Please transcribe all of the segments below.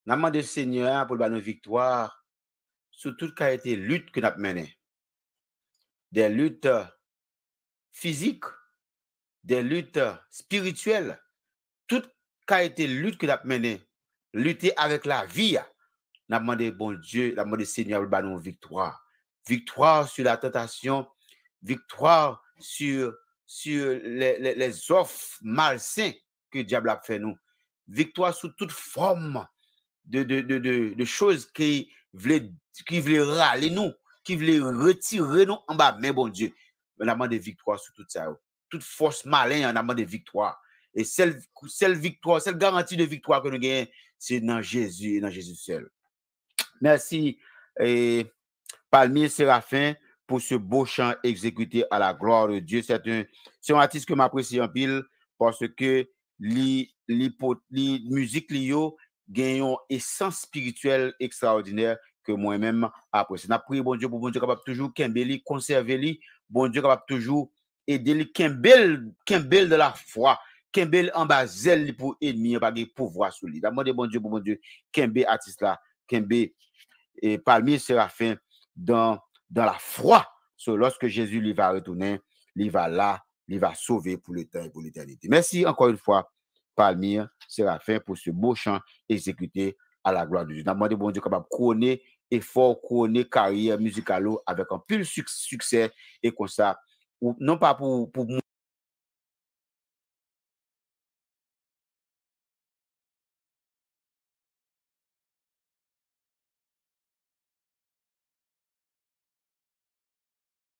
Nous demandons au Seigneur pour nous victoire sur toute qualité de lutte que nous avons menée. Des luttes physiques, des luttes spirituelles, toute qualité de lutte que nous avons menée. Lutter avec la vie. Nous avons demandé, bon Dieu, nous avons demandé au Seigneur pour nous victoire. Victoire sur la tentation, victoire sur les offres malsaines que le diable a fait nous. Victoire sur toute forme de choses qui voulaient râler nous, qui voulaient retirer nous en bas. Mais bon Dieu, on a demandé victoire sur tout ça. Toute force malin, on a demandé victoire. Et celle victoire, celle garantie de victoire que nous gagnons, c'est dans Jésus et dans Jésus seul. Merci, Palmier Séraphin, pour ce beau chant exécuté à la gloire de Dieu. C'est un artiste que m'apprécie en pile parce que les musiques liées gagnent une essence spirituelle extraordinaire que moi-même apprécie. N'a prié bon Dieu pour bon Dieu capable toujours Kembeli conserver lui, bon Dieu capable toujours aider lui Kembel de la foi, Kembel en bas zèle pour ennemi pas de pouvoir sur lui. Demandez bon Dieu pour bon Dieu Kembe artiste là, Kembe et Palmier Séraphin dans la foi. So, lorsque Jésus lui va retourner, il va là, il va sauver pour le temps et pour l'éternité. Merci encore une fois, Palmier Séraphin, pour ce beau chant exécuté à la gloire de Dieu. Demandez bon Dieu capable de couronner effort, couronner carrière musicale avec un pur succès et comme ça, ou non pas pour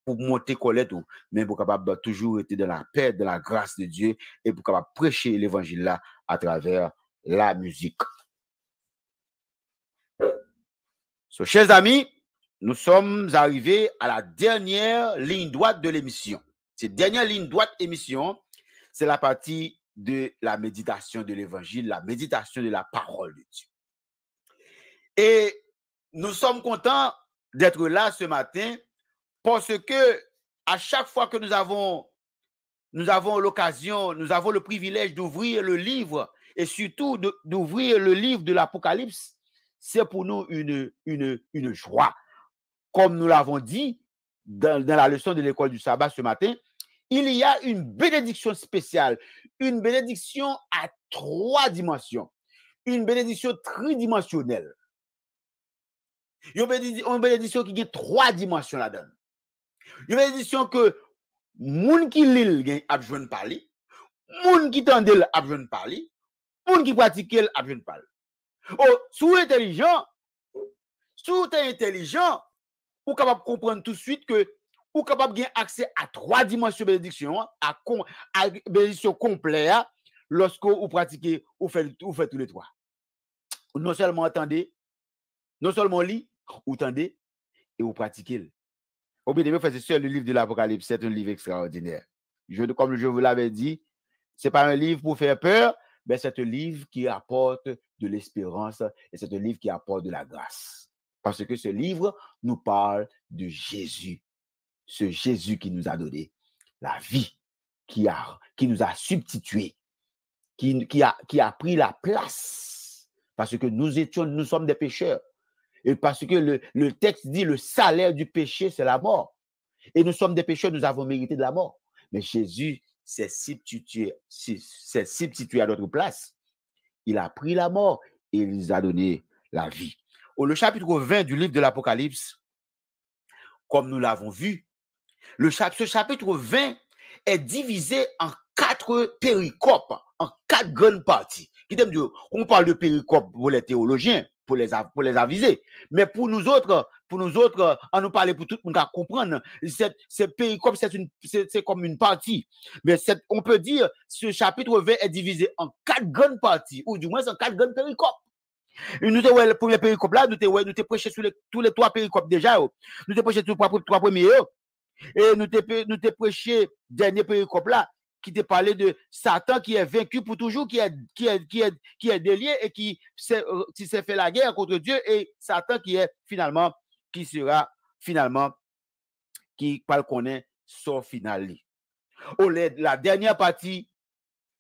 monter Colette, mais pour capable toujours être dans la paix, de la grâce de Dieu et pour capable prêcher l'évangile là à travers la musique. So, chers amis, nous sommes arrivés à la dernière ligne droite de l'émission. Cette dernière ligne droite émission, c'est la partie de la méditation de l'évangile, la méditation de la parole de Dieu. Et nous sommes contents d'être là ce matin parce que à chaque fois que nous avons l'occasion, nous avons le privilège d'ouvrir le livre et surtout d'ouvrir le livre de l'Apocalypse, c'est pour nous une joie. Comme nous l'avons dit dans la leçon de l'école du sabbat ce matin, il y a une bénédiction spéciale, une bénédiction à 3 dimensions, une bénédiction tridimensionnelle. Une bénédiction qui a 3 dimensions là-dedans. Une bénédiction que moun qui lit gen a besoin de parler, moun qui tande a besoin de parler, moun qui pratique a besoin de parler. Oh, sous intelligent, ou capable comprendre tout de suite que ou capable gagner accès à 3 dimensions de bénédiction, à bénédiction complète lorsque vous pratiquez ou fait tous les 3. Non seulement attendez, non seulement lit, ou tendez et vous pratiquez. Au bien de faire c'est le livre de l'Apocalypse, c'est un livre extraordinaire. Comme je vous l'avais dit, c'est pas un livre pour faire peur, mais c'est un livre qui apporte de l'espérance et c'est un livre qui apporte de la grâce. Parce que ce livre nous parle de Jésus. Ce Jésus qui nous a donné la vie, qui nous a substitué, qui a pris la place. Parce que nous sommes des pécheurs. Et parce que le texte dit le salaire du péché, c'est la mort. Et nous sommes des pécheurs, nous avons mérité de la mort. Mais Jésus s'est substitué à notre place. Il a pris la mort et il nous a donné la vie. Le chapitre 20 du livre de l'Apocalypse, comme nous l'avons vu, ce chapitre 20 est divisé en 4 péricopes, en 4 grandes parties. On parle de péricopes pour les théologiens, pour les aviser. Mais pour nous autres, on nous parle pour tout le monde à comprendre. Cette péricope, c'est comme une partie. Mais on peut dire ce chapitre 20 est divisé en 4 grandes parties, ou du moins en 4 grandes péricopes. Nous avons le premier péricope là, nous avons prêché sur tous les 3 péricopes déjà. Nous avons prêché sur les 3 premiers. Et nous avons prêché le dernier péricope là, qui te parlait de Satan qui est vaincu pour toujours, qui est délié et qui s'est fait la guerre contre Dieu, et Satan qui sera finalement, qui parle qu'on est son final. La dernière partie,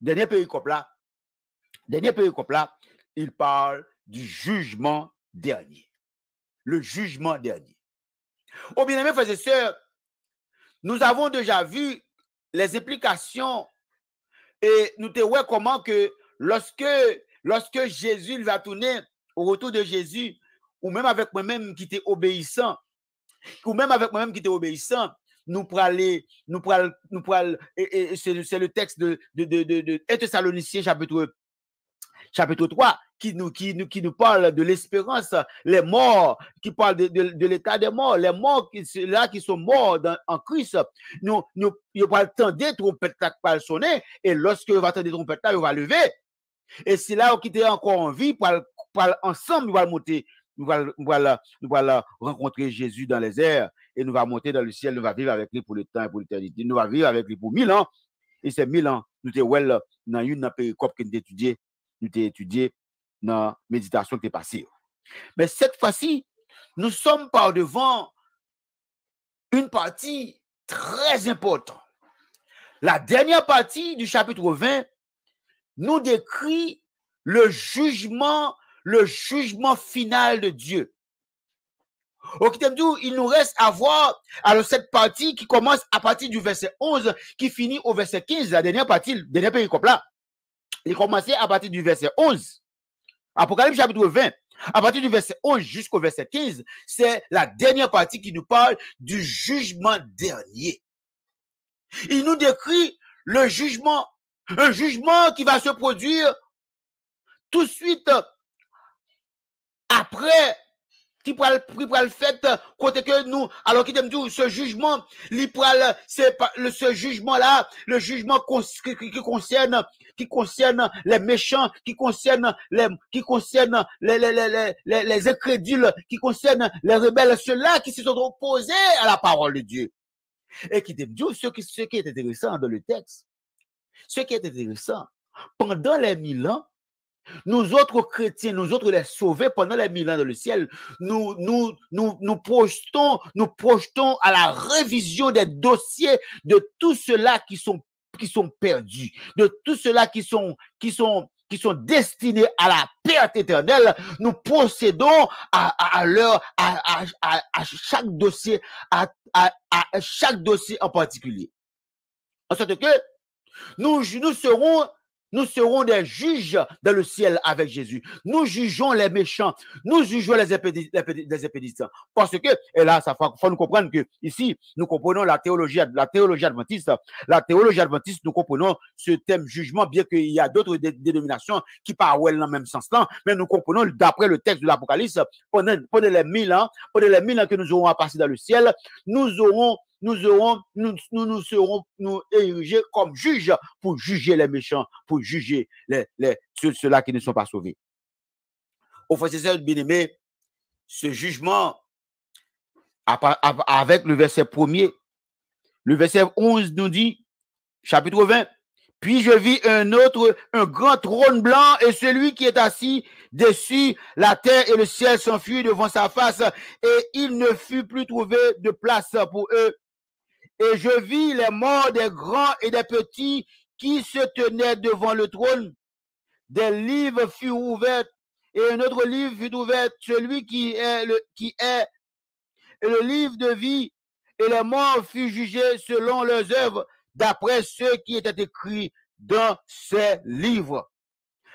dernier péricope là, il parle du jugement dernier. Le jugement dernier. Oh bien aimés frères et sœurs, nous avons déjà vu les implications et nous te voyons comment que lorsque Jésus va tourner au retour de Jésus, ou même avec moi-même qui était obéissant, nous prenons, c'est le texte de 1 Thessaloniciens chapitre 3 qui nous parle de l'espérance, les morts, qui parle de l'état des morts, les morts qui sont morts en Christ. Nous pas le temps des trompettes qui va sonner, et lorsque va entendre des trompettes là, il va lever. Et c'est là qui était encore en vie, pour ensemble, nous allons monter, nous allons rencontrer Jésus dans les airs, et nous allons monter dans le ciel, nous allons vivre avec lui pour le temps et pour l'éternité. Nous allons vivre avec lui pour 1000 ans, et ces 1000 ans, nous sommes dans une péricope que nous avons étudié dans la méditation qui est passée. Mais cette fois-ci, nous sommes par devant une partie très importante. La dernière partie du chapitre 20 nous décrit le jugement final de Dieu. Au Kitemdou, il nous reste à voir alors cette partie qui commence à partir du verset 11, qui finit au verset 15, la dernière partie, le dernier péricope là. Il commençait à partir du verset 11. Apocalypse chapitre 20, à partir du verset 11 jusqu'au verset 15, c'est la dernière partie qui nous parle du jugement dernier. Il nous décrit le jugement, un jugement qui va se produire tout de suite après, qui pourra le fait, côté que nous, alors qu'il dit ce jugement, ce jugement-là, le jugement qui concerne les méchants, qui concerne les incrédules, qui concerne les rebelles, ceux-là qui se sont opposés à la parole de Dieu. Et qui dit ce qui est intéressant dans le texte, ce qui est intéressant, pendant les 1000 ans, nous autres chrétiens, nous autres les sauvés pendant les 1000 ans dans le ciel, nous projetons à la révision des dossiers de tous ceux-là qui sont perdus, de tous ceux-là qui sont destinés à la perte éternelle. Nous procédons à chaque dossier, à chaque dossier en particulier. En sorte que nous serons des juges dans le ciel avec Jésus. Nous jugeons les méchants. Nous jugeons les impéditants. Parce que, et là, ça faut nous comprendre que ici, nous comprenons la théologie adventiste. La théologie adventiste, nous comprenons ce thème jugement, bien qu'il y a d'autres dénominations qui parlent dans le même sens-là. Mais nous comprenons, d'après le texte de l'Apocalypse, pendant les 1000 ans que nous aurons à passer dans le ciel, nous serons érigés comme juges pour juger les méchants, pour juger ceux-là qui ne sont pas sauvés. Au frères et sœurs bien-aimés, ce jugement, avec le verset 1er, le verset 11 nous dit, chapitre 20, puis je vis un grand trône blanc et celui qui est assis dessus, la terre et le ciel s'enfuient devant sa face et il ne fut plus trouvé de place pour eux. Et je vis les morts des grands et des petits qui se tenaient devant le trône. Des livres furent ouverts et un autre livre fut ouvert, celui qui est le livre de vie, et les morts furent jugés selon leurs œuvres, d'après ce qui était écrit dans ces livres.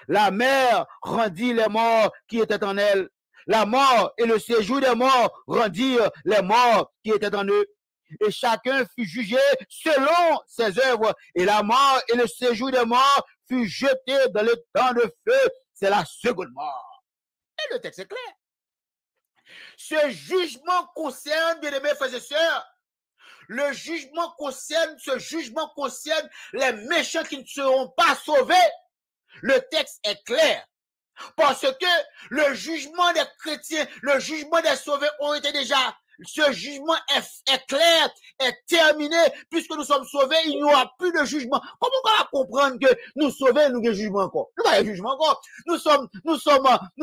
La mer rendit les morts qui étaient en elle. La mort et le séjour des morts rendirent les morts qui étaient en eux. Et chacun fut jugé selon ses œuvres. Et la mort et le séjour des morts fut jeté dans le temps de feu. C'est la seconde mort. Et le texte est clair. Ce jugement concerne, bien-aimés frères et sœurs, ce jugement concerne les méchants qui ne seront pas sauvés. Le texte est clair. Parce que le jugement des chrétiens, le jugement des sauvés ont été déjà, ce jugement est clair, est terminé, puisque nous sommes sauvés, il n'y aura plus de jugement. Comment on va comprendre que nous sauvés, nous avons jugement encore? Nous avons jugement encore. Nous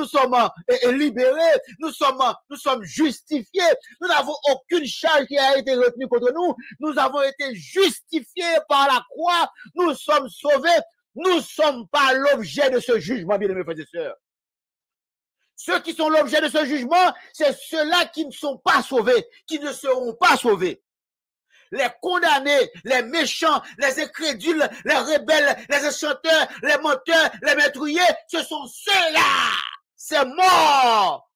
sommes libérés, nous sommes justifiés. Nous n'avons aucune charge qui a été retenue contre nous. Nous avons été justifiés par la croix. Nous sommes sauvés. Nous ne sommes pas l'objet de ce jugement, bien-aimés frères et sœurs. Ceux qui sont l'objet de ce jugement, c'est ceux-là qui ne sont pas sauvés, qui ne seront pas sauvés. Les condamnés, les méchants, les incrédules, les rebelles, les enchanteurs, les menteurs, les meurtriers, ce sont ceux-là. C'est mort.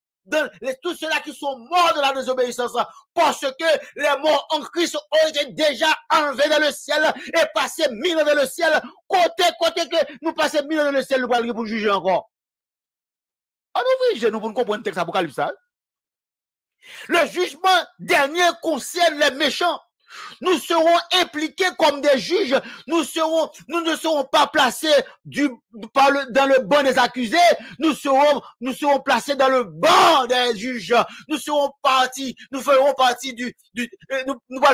Tous ceux-là qui sont morts de la désobéissance, parce que les morts en Christ ont été déjà enlevés dans le ciel et passés 1000 ans dans le ciel. Côté que nous passons 1000 ans dans le ciel, nous parlons pour juger encore. Ah non, oui, nous pour comprendre le texte Apocalypse. Le jugement dernier concerne les méchants. Nous serons impliqués comme des juges. Nous ne serons pas placés dans le banc des accusés. Nous serons placés dans le banc des juges. Nous ferons partie nous allons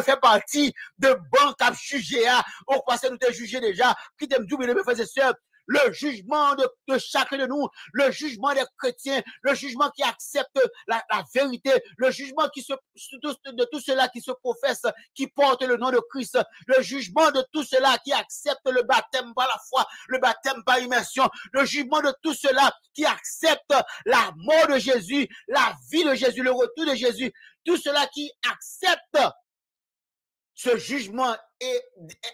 faire partie de banc cap jugé. Au passé, nous t'ai jugé déjà. Qui t'aime double, mes frères et sœurs. Le jugement de chacun de nous, le jugement des chrétiens, le jugement qui accepte la vérité, le jugement de tous ceux-là qui se professent, qui portent le nom de Christ, le jugement de tous ceux-là qui acceptent le baptême par la foi, le baptême par immersion, le jugement de tous ceux-là qui acceptent la mort de Jésus, la vie de Jésus, le retour de Jésus, tous ceux-là qui acceptent ce jugement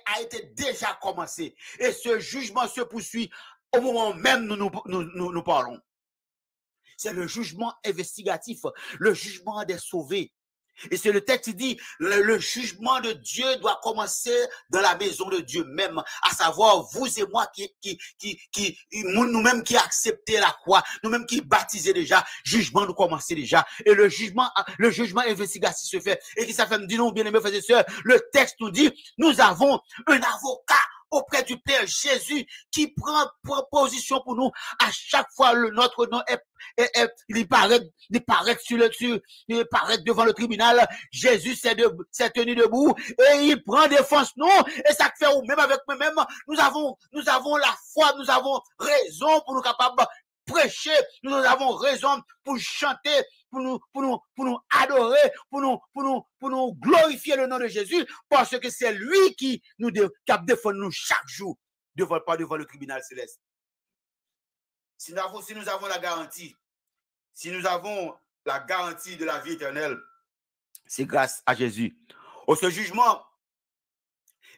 a été déjà commencé. Et ce jugement se poursuit au moment même où nous parlons. C'est le jugement investigatif, le jugement des sauvés. Et c'est le texte qui dit, le jugement de Dieu doit commencer dans la maison de Dieu même, à savoir vous et moi nous-mêmes qui acceptons la croix, nous-mêmes qui baptisons déjà, jugement nous commence déjà. Et le jugement investigatif se fait. Et qui ça fait, dis-nous bien aimés frères et sœurs, le texte nous dit, nous avons un avocat auprès du Père Jésus qui prend position pour nous à chaque fois notre nom il paraît devant le tribunal. Jésus s'est tenu debout et il prend défense nous et ça fait ou même avec nous-mêmes nous avons la foi, nous avons raison pour nous capables prêcher, nous avons raison pour chanter, pour nous adorer, pour nous glorifier le nom de Jésus, parce que c'est lui qui nous défend nous chaque jour devant le tribunal céleste. Si nous avons la garantie, de la vie éternelle, c'est grâce à Jésus. Au ce jugement,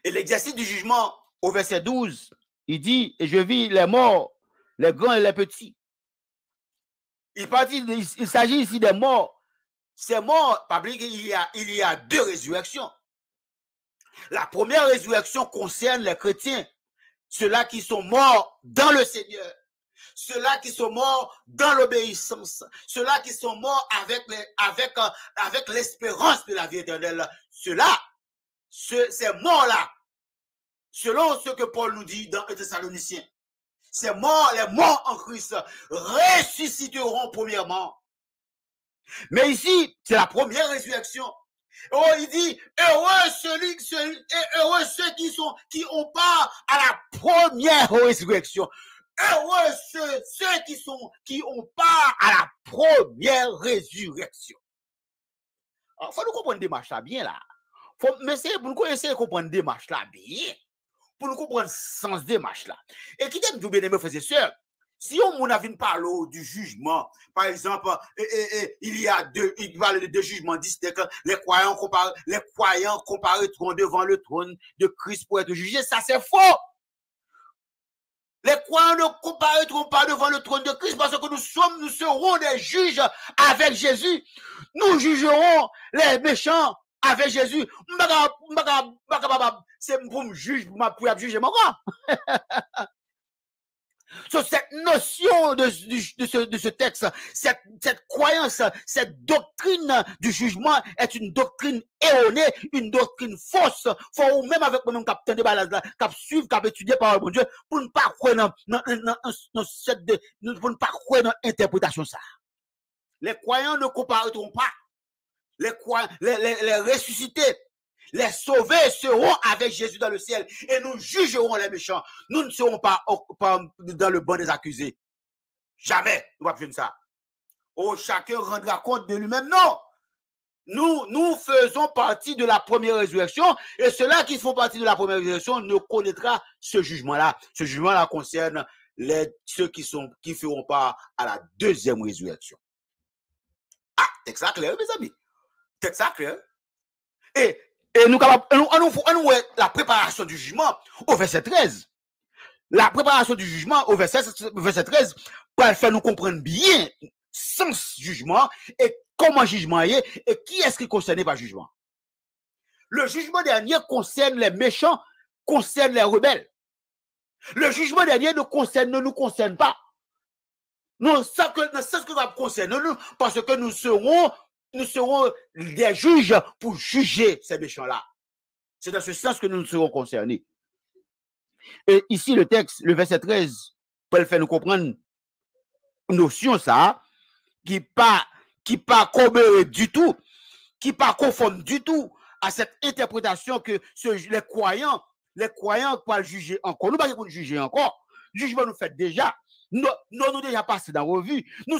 et l'exercice du jugement, au verset 12, il dit, et je vis les morts, les grands et les petits. Il s'agit ici des morts. Ces morts, il y a deux résurrections. La première résurrection concerne les chrétiens, ceux-là qui sont morts dans le Seigneur, ceux-là qui sont morts dans l'obéissance, ceux-là qui sont morts avec l'espérance de la vie éternelle. Ces morts-là, selon ce que Paul nous dit dans les Thessaloniciens, les morts en Christ ressusciteront premièrement. Mais ici, c'est la première résurrection. Oh, il dit, heureux ceux qui ont part à la première résurrection. Heureux ceux qui ont part à la première résurrection. Il faut nous comprendre des démarches là bien là. Mais c'est pour nous essayer de comprendre des démarches là bien. Pour nous comprendre le sens des démarches là. Et qui t'aime tout bien aimé frères et sœurs, si on a vu parler du jugement, par exemple, il parle de deux jugements distincts, les croyants comparaîtront devant le trône de Christ pour être jugés, ça c'est faux. Les croyants ne comparaîtront pas devant le trône de Christ parce que nous serons des juges avec Jésus. Nous jugerons les méchants avec Jésus. C'est pour me juger, pour juger mon corps. So, cette notion de ce texte, cette croyance, cette doctrine du jugement est une doctrine erronée, une doctrine fausse. Faut même avec moi-même capitaine de balade là, cap suivre, cap étudier par le bon Dieu, pour ne pas croire pour ne pas croire dans l'interprétation ça. Les croyants ne comparaîtront pas. Les ressuscités, les sauvés seront avec Jésus dans le ciel et nous jugerons les méchants. Nous ne serons pas dans le banc des accusés. Jamais nous ne pouvons pas faire ça. Oh, chacun rendra compte de lui-même. Non. Nous faisons partie de la première résurrection et ceux-là qui font partie de la première résurrection ne connaîtront ce jugement-là. Ce jugement-là concerne ceux qui feront part à la deuxième résurrection. Ah, texte ça clair, mes amis. Texte ça clair. Et nous voyons la préparation du jugement au verset 13. La préparation du jugement au verset 13 pour faire nous comprendre bien sens jugement et comment jugement est et qui est-ce qui est concerné par jugement. Le jugement dernier concerne les méchants, concerne les rebelles. Le jugement dernier ne nous concerne pas. Non, ça que va concerner nous, parce que nous serons des juges pour juger ces méchants-là. C'est dans ce sens que nous serons concernés. Et ici, le texte, le verset 13, peut faire nous comprendre une notion, ça, qui pas commérée du tout, qui pas conforme du tout à cette interprétation que les croyants peuvent juger encore. Nous ne pouvons pas juger encore. Le jugement nous fait déjà. Nous déjà passé dans la revue. Nous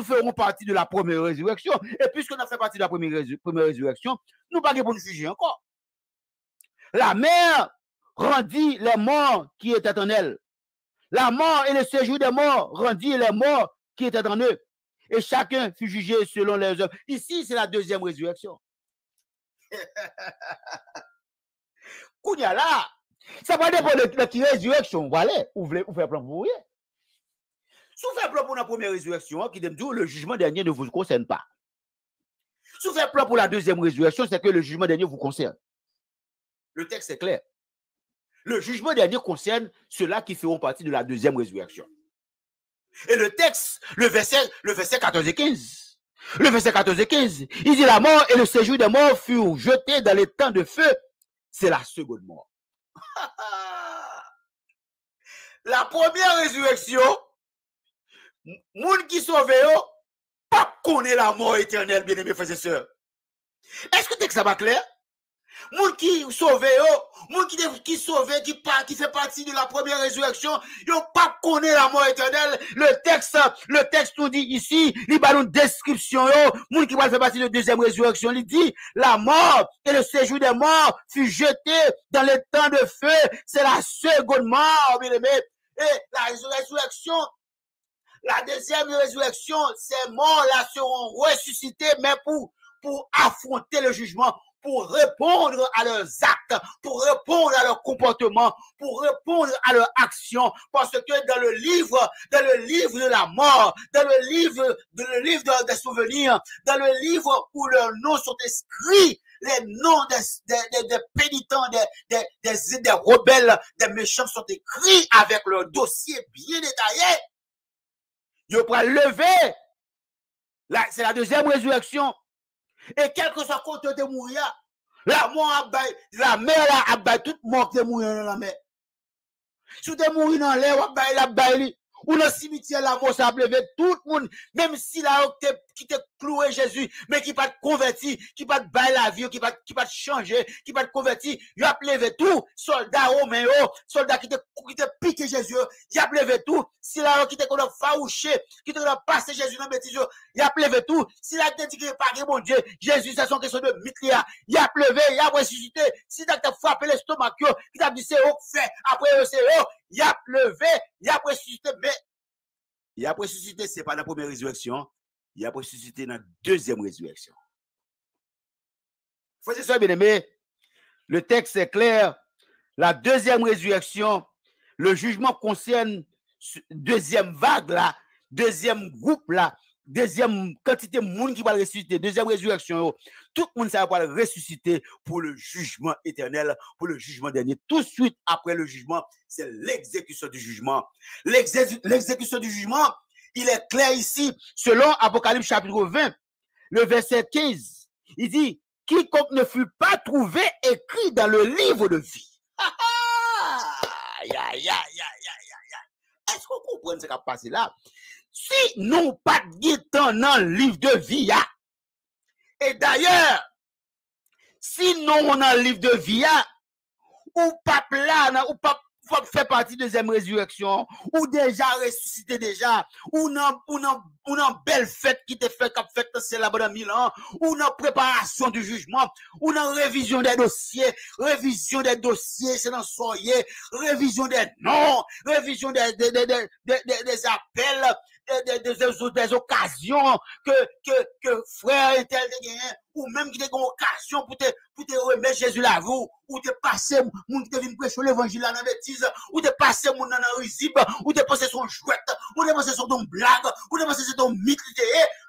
ferons partie de la première résurrection. Et puisque nous faisons partie de la première résurrection, nous ne pouvons pas nous juger encore. La mer rendit les morts qui étaient en elle. La mort et le séjour des morts rendit les morts qui étaient en eux. Et chacun fut jugé selon leurs œuvres. Ici, c'est la deuxième résurrection. Kounya là, ça va dépendre de la résurrection. Voilà, vous faites plan pour mourir. Si vous faites plan pour la première résurrection, qui dit le jugement dernier ne vous concerne pas. Si vous faites plan pour la deuxième résurrection, c'est que le jugement dernier vous concerne. Le texte est clair. Le jugement dernier concerne ceux-là qui feront partie de la deuxième résurrection. Et le texte, le verset 14 et 15. Le verset 14 et 15, il dit la mort et le séjour des morts furent jetés dans les temps de feu. C'est la seconde mort. La première résurrection, moun qui sauve pas connaît la mort éternelle, bien aimés frères et sœurs. Est-ce que texte ça va clair? Moun qui sauve, moun qui sauve, qui fait partie de la première résurrection, ils n'ont pas connaît la mort éternelle. Le texte nous dit ici, il va une description, moun qui va faire partie de la deuxième résurrection, il dit, la mort et le séjour des morts fut jeté dans les temps de feu. C'est la seconde mort, bien aimé. Et la résurrection, la deuxième résurrection, ces morts-là seront ressuscités, mais pour affronter le jugement, pour répondre à leurs actes, pour répondre à leur comportement, pour répondre à leurs actions, parce que dans le livre de la mort, dans le livre des souvenirs, dans le livre où leurs noms sont inscrits, les noms des pénitents, des rebelles, des méchants sont écrits avec leur dossier bien détaillé. Ils pourraient lever. C'est la deuxième résurrection. Et quel que soit côté de mourir, la mer a battu toute mort de mourir dans la mer. Si tu es mourir dans l'air, la baille. Ou dans le cimetière, la mort, ça a levé tout le monde, même si la qui te cloué Jésus, mais qui pas te converti, qui pas te bailler la vie, qui pas te changer, qui pas te converti, il a levé tout, soldats romains, soldats qui te piqué Jésus, il a levé tout, si la qui te qu'on farouché, qui te passé Jésus dans bêtise, il a levé tout, si la tête qui pas mon Dieu, Jésus, c'est son question de mitria, il a levé, il a ressuscité, si tu as frappé l'estomac, qui t'a dit c'est au fait, après c'est il a levé, il a ressuscité, mais il a ressuscité, ce n'est pas la première résurrection, il a ressuscité dans la deuxième résurrection. Frères et sœurs bien-aimés, le texte est clair, la deuxième résurrection, le jugement concerne deuxième vague là, deuxième groupe là, deuxième quantité de monde qui va ressusciter, deuxième résurrection, tout le monde ça va ressusciter pour le jugement éternel, pour le jugement dernier. Tout de suite après le jugement, c'est l'exécution du jugement. L'exécution du jugement, il est clair ici, selon Apocalypse chapitre 20, le verset 15, il dit, quiconque ne fut pas trouvé écrit dans le livre de vie. Est-ce qu'on comprend ce qui a passé là? Si nous pas de temps dans le livre de vie, et d'ailleurs, si nous on a le livre de vie, ou pas là, ou pas fait partie de deuxième résurrection, ou déjà ressuscité déjà, ou non belle fête qui te fait cap fête c'est là pendant 1000 ans, ou non préparation du jugement, ou non révision des dossiers, c'est dans soyer, révision des noms, révision des appels, des occasions que frère et tel te gagné, ou même qui te une occasion pour te remettre Jésus là vous, ou te passer moun qui te vient prêcher l'évangile dans bêtise, ou te passer moun dans risib, ou te passer son jouette, ou te passer son ton blague, ou te passer son mythe,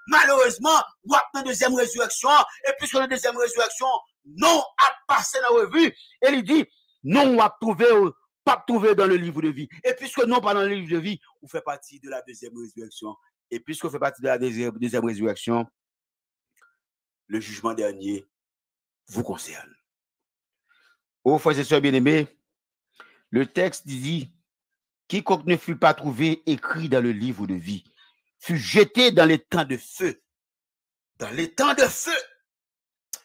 malheureusement, ou à la deuxième résurrection, et puisque la deuxième résurrection, non a passé dans la revue, et il dit, non a pas trouvé dans le livre de vie. Et puisque non pas dans le livre de vie, vous faites partie de la deuxième résurrection. Et puisque vous faites partie de la deuxième résurrection, le jugement dernier vous concerne. Oh, frères et sœurs bien-aimés, le texte dit, quiconque ne fut pas trouvé écrit dans le livre de vie, fut jeté dans les temps de feu. Dans les temps de feu,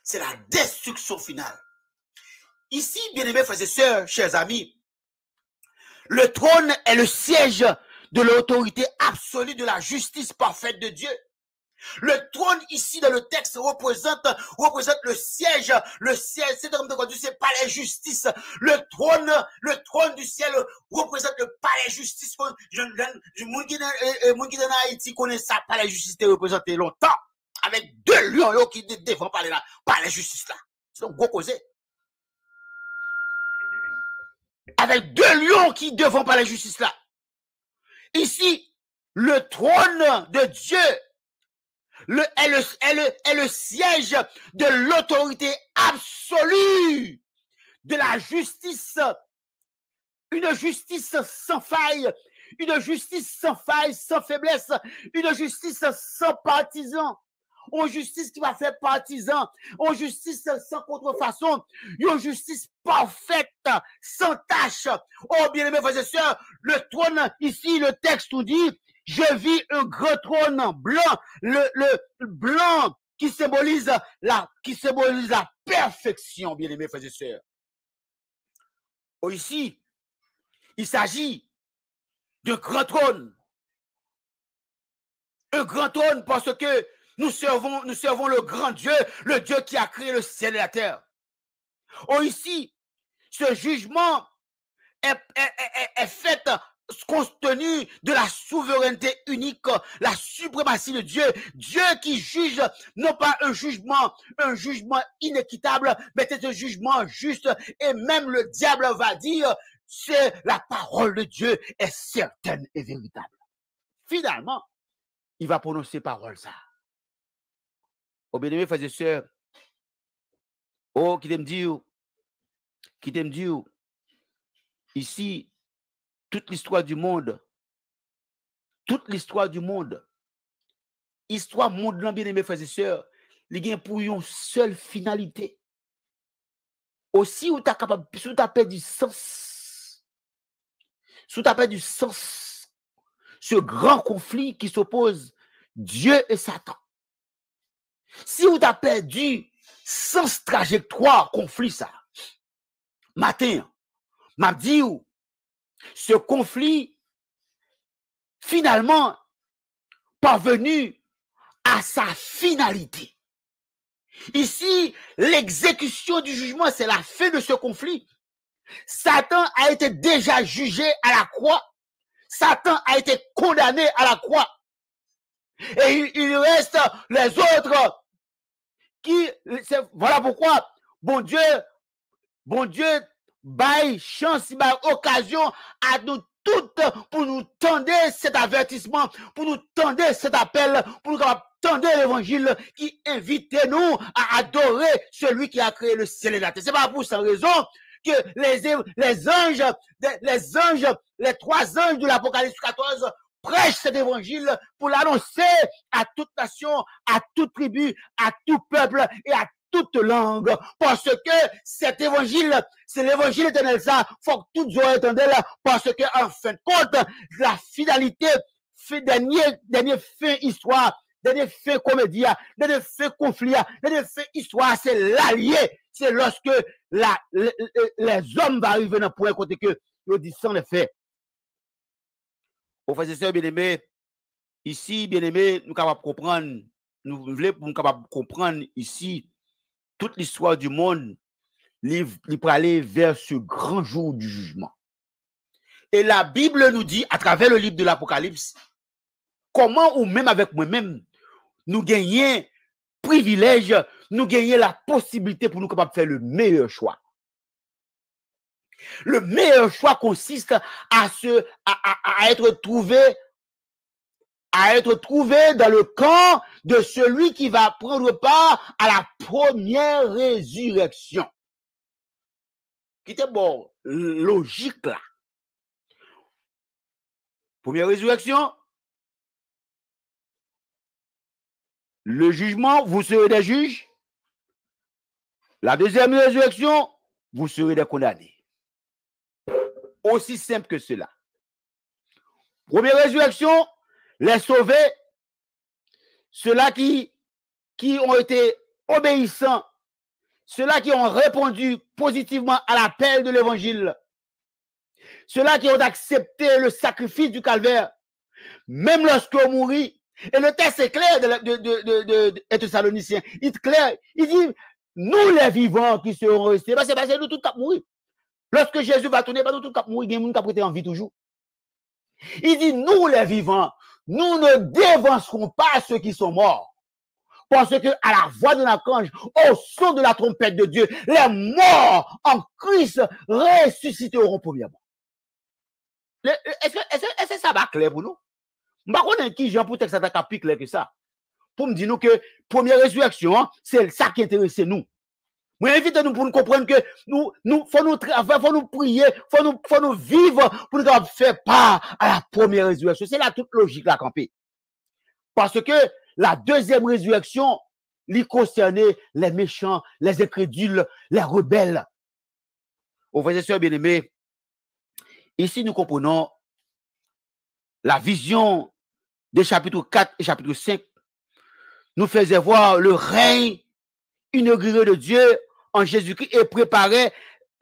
c'est la destruction finale. Ici, bien-aimés frères et sœurs, chers amis, le trône est le siège de l'autorité absolue de la justice parfaite de Dieu. Le trône ici dans le texte représente le siège, c'est comme de Dieu, c'est palais justice. Le trône du ciel représente le palais justice. Moun qui dans Haïti connaît ça, palais justice est représenté longtemps, avec deux lions qui devant palais justice là. C'est un gros causé. Avec deux lions qui devant palais justice là. Ici, le trône de Dieu est le siège de l'autorité absolue de la justice, une justice sans faille, une justice sans faille, sans faiblesse, une justice sans partisan, une justice qui va faire partisan, une justice sans contrefaçon, une justice parfaite, sans tâche. Oh bien-aimés frères et sœurs, le trône ici, le texte nous dit, je vis un grand trône blanc, le blanc qui symbolise la perfection, bien-aimés frères et sœurs. Oh, ici, il s'agit d'un grand trône. Un grand trône parce que nous servons le grand Dieu, le Dieu qui a créé le ciel et la terre. Oh, ici, ce jugement est fait compte tenu de la souveraineté unique, la suprématie de Dieu. Dieu qui juge, non pas un jugement inéquitable, mais c'est un jugement juste. Et même le diable va dire, c'est la parole de Dieu est certaine et véritable. Finalement, il va prononcer parole ça. Oh, bien-aimés frères et sœurs, oh, qui t'aime dire, ici, toute l'histoire du monde, histoire monde, bien-aimés frères et sœurs, il y a pour une seule finalité. Aussi, où tu as capable, si tu as perdu du sens, ce grand conflit qui s'oppose Dieu et Satan. Si vous avez perdu sens trajectoire conflit ça, matin, m'a dit ce conflit finalement parvenu à sa finalité. Ici, l'exécution du jugement, c'est la fin de ce conflit. Satan a été déjà jugé à la croix. Satan a été condamné à la croix. Et il reste les autres qui, voilà pourquoi, bon Dieu, baille chance, baille occasion à nous toutes pour nous tendre cet avertissement, pour nous tendre cet appel, pour nous tendre l'évangile qui invite nous à adorer celui qui a créé le ciel et la terre. C'est pas pour cette raison que les trois anges de l'Apocalypse 14 prêchent cet évangile pour l'annoncer à toute nation, à toute tribu, à tout peuple et à toute langue. Parce que cet évangile, c'est l'évangile éternel ça. Faut que toutes oreilles entendent là. Parce que, en fin de compte, la finalité, dernier fin histoire, dernier fin comédie, dernier fin conflit, dernier fin histoire, c'est l'allié. C'est lorsque les hommes vont arriver dans le point côté que Yo dit sans les faits. Aux frères et sœurs bien-aimés, ici, bien-aimés, nous capables comprendre, nous voulons capables comprendre ici toute l'histoire du monde, il peut aller vers ce grand jour du jugement. Et la Bible nous dit, à travers le livre de l'Apocalypse, comment ou même avec moi-même, nous gagnons privilège, nous gagnons la possibilité pour nous capables de faire le meilleur choix. Le meilleur choix consiste à être trouvé dans le camp de celui qui va prendre part à la première résurrection. Qui était bon, logique là. Première résurrection, le jugement, vous serez des juges. La deuxième résurrection, vous serez des condamnés. Aussi simple que cela. Première résurrection, les sauvés, ceux-là qui ont été obéissants, ceux-là qui ont répondu positivement à l'appel de l'évangile, ceux-là qui ont accepté le sacrifice du calvaire, même lorsqu'on mourit. Et le texte est clair de Thessaloniciens. Il est clair. Il dit, nous les vivants qui seront restés, parce que nous tous cap mourir. Lorsque Jésus va tourner, nous tous cap mourir, il y a des gens qui prêté en vie toujours. Il dit, nous les vivants, nous ne dévancerons pas ceux qui sont morts. Parce que à la voix de l'archange, au son de la trompette de Dieu, les morts en Christ ressusciteront premièrement. Est-ce que ça va clair pour nous? Je ne sais pas qui Jean pour que ça t'a plus clair que ça. Pour me dire nous que première résurrection, c'est ça qui intéresse nous. Moi, invitez-nous pour nous comprendre que faut nous travailler, faut nous prier, faut nous vivre pour nous faire part à la première résurrection. C'est la toute logique là, campé. Parce que la deuxième résurrection, lui concernait les méchants, les incrédules, les rebelles. Aux frères et sœurs bien-aimés, ici nous comprenons la vision des chapitres 4 et chapitre 5 nous faisait voir le règne inauguré de Dieu en Jésus-Christ et préparait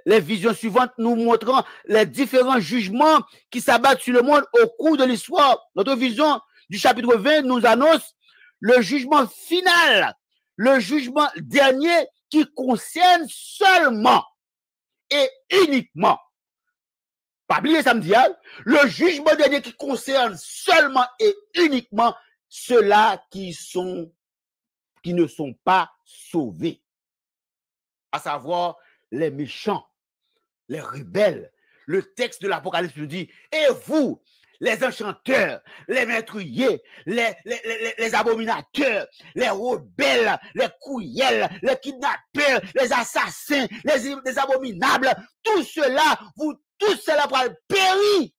les visions suivantes nous montrant les différents jugements qui s'abattent sur le monde au cours de l'histoire. Notre vision du chapitre 20 nous annonce le jugement final, le jugement dernier qui concerne seulement et uniquement, pas oublier samedi, le jugement dernier qui concerne seulement et uniquement ceux-là qui ne sont pas sauvés, à savoir les méchants, les rebelles. Le texte de l'Apocalypse nous dit, et vous, les enchanteurs, les meurtriers, les abominateurs, les rebelles, les couillels, les kidnappeurs, les assassins, les abominables, tout cela, vous tous cela pour périr.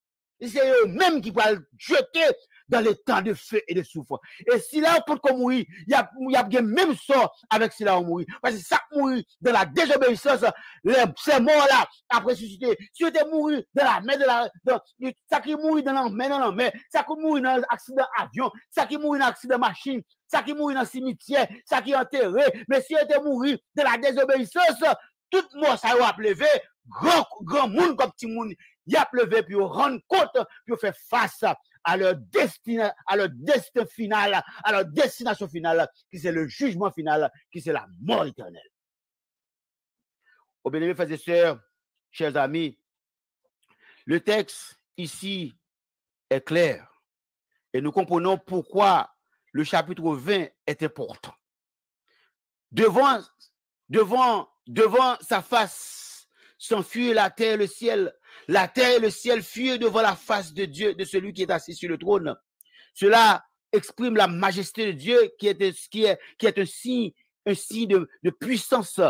C'est eux-mêmes qui vont jeter dans les temps de feu et de souffrance. Et si là, pour qu'on mourir, il y a même sort avec si là on mourir. Parce que ça mourir dans la désobéissance, ces morts-là, après susciter. Si tu es mourir dans la mer, ça qui mourir dans la mer, ça qui mourir dans l'accident avion, ça qui mourir dans l'accident machine, ça qui mourir dans le cimetière, ça qui est enterré. Mais si tu es mourir dans la désobéissance, tout mort ça va lever, grand monde comme petit monde, il a levé puis rendre compte, puis faire face à leur destin final, à leur destination finale, qui c'est le jugement final, qui c'est la mort éternelle. Au bien-aimés frères et sœurs, chers amis, le texte ici est clair et nous comprenons pourquoi le chapitre 20 est important. Devant sa face s'enfuit la terre et le ciel. La terre et le ciel fuient devant la face de Dieu, de celui qui est assis sur le trône. Cela exprime la majesté de Dieu qui est un signe de puissance.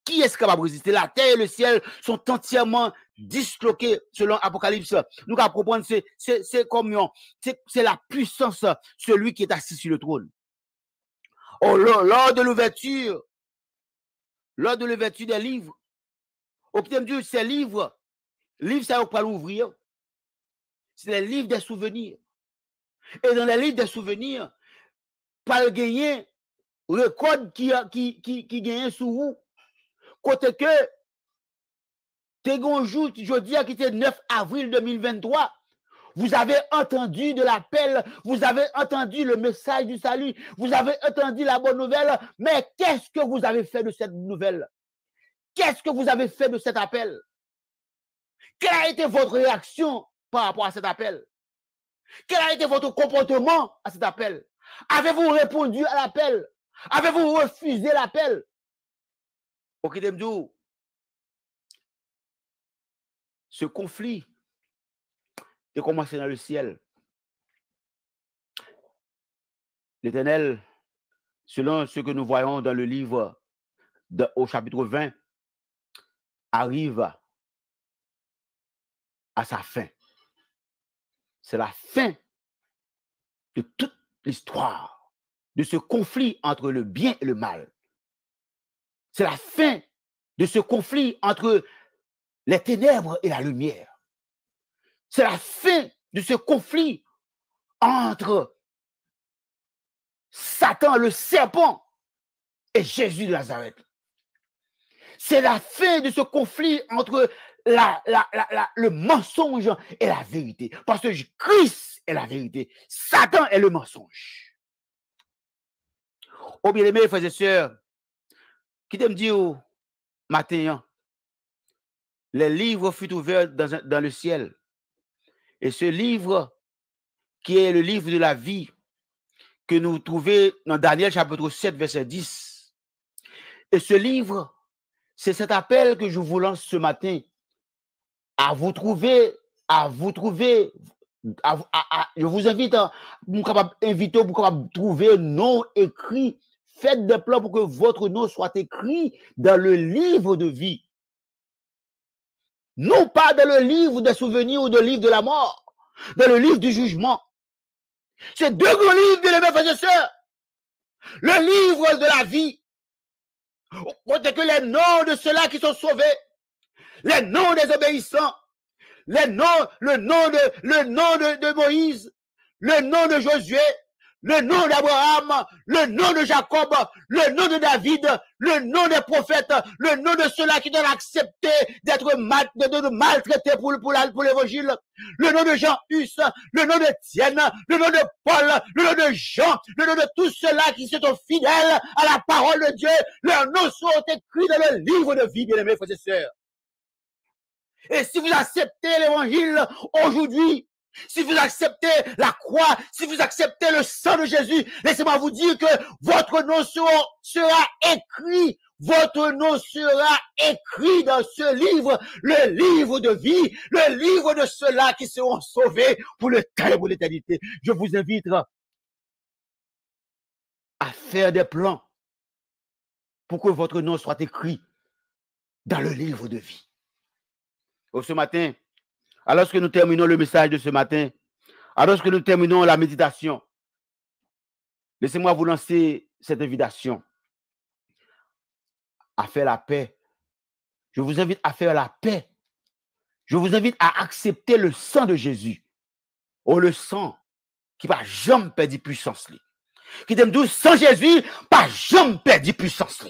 Qui est capable de résister? La terre et le ciel sont entièrement disloqués selon Apocalypse. Nous allons comprendre, c'est communion, c'est la puissance, celui qui est assis sur le trône. Oh, lors de l'ouverture des livres, au petit Dieu, ces livres, ça va pas l'ouvrir. C'est les livres des souvenirs. Et dans les livres des souvenirs, pas le gagner, le code qui gagne sous vous. Côté que jour, je dis qui était 9 avril 2023. Vous avez entendu de l'appel, vous avez entendu le message du salut, vous avez entendu la bonne nouvelle, mais qu'est-ce que vous avez fait de cette nouvelle? Qu'est-ce que vous avez fait de cet appel? Quelle a été votre réaction par rapport à cet appel? Quel a été votre comportement à cet appel? Avez-vous répondu à l'appel? Avez-vous refusé l'appel? Ok, Demdou, ce conflit est commencé dans le ciel. L'Éternel, selon ce que nous voyons dans le livre au chapitre 20, arrive à sa fin. C'est la fin de toute l'histoire de ce conflit entre le bien et le mal. C'est la fin de ce conflit entre les ténèbres et la lumière. C'est la fin de ce conflit entre Satan, le serpent, et Jésus de Nazareth. C'est la fin de ce conflit entre le mensonge et la vérité. Parce que Christ est la vérité. Satan est le mensonge. Oh bien-aimés, frères et sœurs, qui t'aime dire au matin, les livres furent ouverts dans le ciel. Et ce livre, qui est le livre de la vie, que nous trouvons dans Daniel chapitre 7, verset 10. Et ce livre, c'est cet appel que je vous lance ce matin, à vous trouver, je vous invite à vous trouver nom écrit, faites des plans pour que votre nom soit écrit dans le livre de vie. Non pas dans le livre des souvenirs ou dans le livre de la mort, dans le livre du jugement. C'est deux grands livres, bien aimés frères et sœurs. Le livre de la vie, c'est que les noms de ceux-là qui sont sauvés, les noms des obéissants, le nom de Moïse, le nom de Josué, le nom d'Abraham, le nom de Jacob, le nom de David, le nom des prophètes, le nom de ceux-là qui doivent accepter d'être maltraités pour l'évangile, le nom de Jean-Hus, le nom d'Étienne, le nom de Paul, le nom de Jean, le nom de tous ceux-là qui sont fidèles à la parole de Dieu. Leurs noms sont écrits dans le livre de vie, bien-aimés frères et sœurs. Et si vous acceptez l'évangile aujourd'hui, si vous acceptez la croix, si vous acceptez le sang de Jésus, laissez-moi vous dire que votre nom sera écrit. Votre nom sera écrit dans ce livre, le livre de vie, le livre de ceux-là qui seront sauvés pour le temps et pour l'éternité. Je vous invite à faire des plans pour que votre nom soit écrit dans le livre de vie. Ce matin, alors que nous terminons le message de ce matin, alors que nous terminons la méditation, laissez-moi vous lancer cette invitation à faire la paix. Je vous invite à faire la paix. Je vous invite à accepter le sang de Jésus. Oh, le sang qui va jamais perdre puissance. Qui t'aime douce, sans Jésus, pas jamais perdre puissance.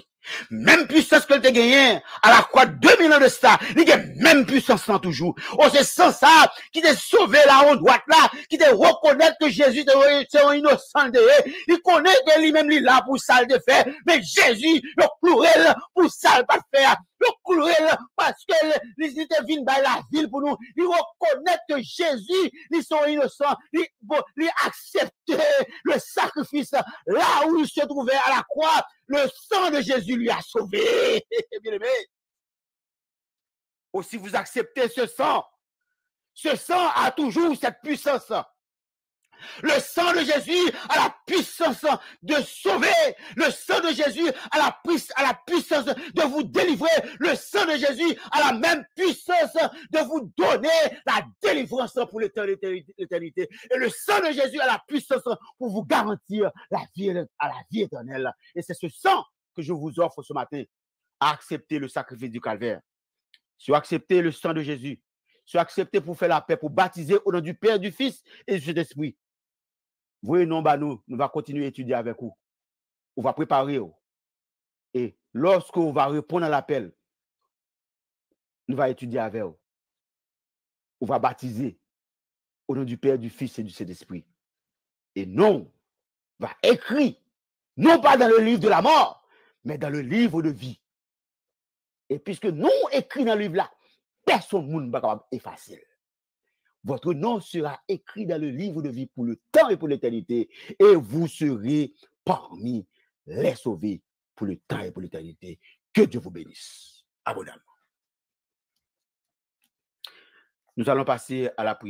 Même puissance que tu as gagné à la croix 2000 ans de ça, il y a même puissance là toujours. Oh, c'est sans ça qui t'a sauvé là en droite là, qui t'a reconnaître que Jésus est un innocent de eux. Il connaît que lui-même il est là pour ça le faire, mais Jésus, le cloué pour ça le pas faire. Le cloué parce que il était venu dans la ville pour nous. Il reconnaît que Jésus, ils sont innocents. Il accepte le sacrifice là où il se trouvait à la croix. Le sang de Jésus lui a sauvé. Bien-aimé. Aussi, vous acceptez ce sang a toujours cette puissance. Le sang de Jésus a la puissance de sauver. Le sang de Jésus a la puissance de vous délivrer. Le sang de Jésus a la même puissance de vous donner la délivrance pour l'éternité. Et le sang de Jésus a la puissance pour vous garantir la vie éternelle. Et c'est ce sang que je vous offre ce matin, à accepter le sacrifice du calvaire. Si vous acceptez le sang de Jésus, si vous acceptez pour faire la paix, pour baptiser au nom du Père, du Fils et du Saint-Esprit, vous non, nous va continuer à étudier avec vous. On va préparer. Et lorsque vous va répondre à l'appel, nous va étudier avec vous. On va baptiser au nom du Père, du Fils et du Saint-Esprit. Et non, va écrire, non pas dans le livre de la mort, mais dans le livre de vie. Et puisque nous écrit dans le livre là, personne ne va capable effacer. Votre nom sera écrit dans le livre de vie pour le temps et pour l'éternité, et vous serez parmi les sauvés pour le temps et pour l'éternité. Que Dieu vous bénisse abondamment. Nous allons passer à la prière.